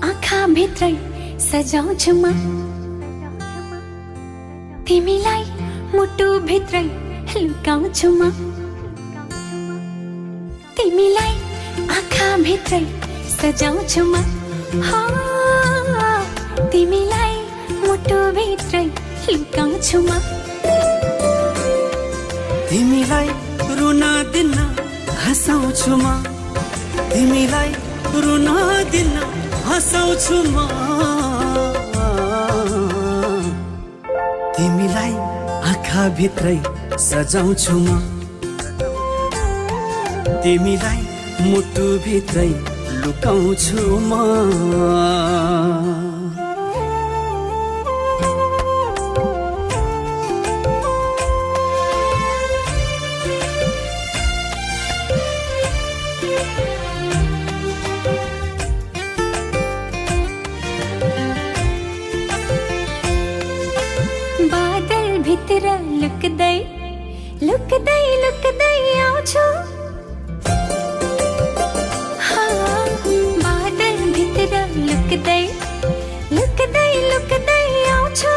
आँखा भित्रै सजाउँछु म तिमीलाई मुटु भित्रै लुकाउँछु म तिमीलाई आँखा भित्रै सजाउँछु म तिमीलाई मुटु भित्रै लुकाउँछु म तिमीलाई रुन दिन हँसाउँछु म तिमीलाई रुन दिन हँसाउँछु म तिमीलाई आँखा भित्रै सजाउँछु म तिमीलाई मुटु भित्रै लुकाउँछु म बादल भित्र लुक्दै लुक्दै लुक्दै आउँछु बादल भित्र लुक्दै लुक्दै लुक्दै आउँछु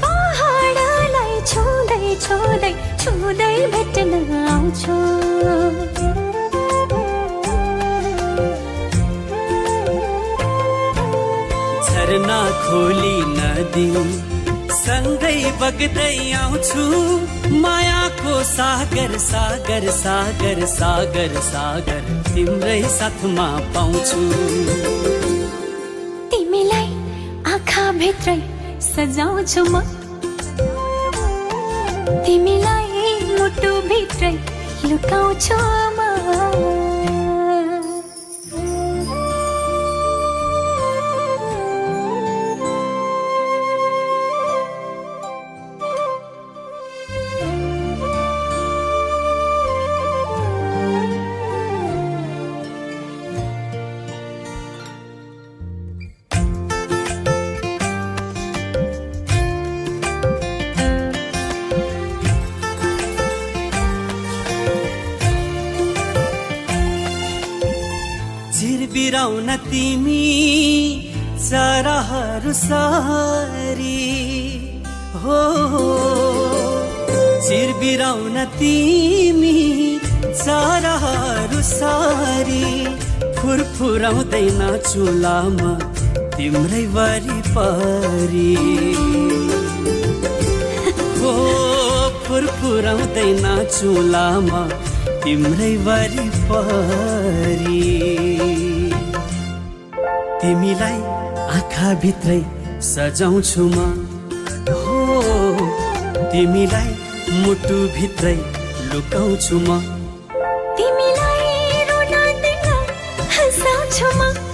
पहाडलाई छुँदै छुँदै छुँदै भेट्न आउँछु झरना खोली नदी सँगै बग्दै आउँछु मायाको सागर सागर सागर सागर सागर तिम्रै साथमा पाउँछु तिमीलाई आँखा भित्रै सजाउँछु म तिमीलाई मुटु भित्रै लुकाउँछु म चिरबिराउन तिमी चराहरू सारी हो चिरबिराउन तिमी चराहरू सारी फुरफुराउँदैन चुलामा तिम्रै वरिपरि हो फुरफुराउँदैन चुलामा तिम्रै वरिपरि तिमीलाई आँखा भित्रै सजाउँछु म हो तिमीलाई मुटु भित्रै लुकाउँछु म तिमीलाई रुन दिन हँसाउँछु म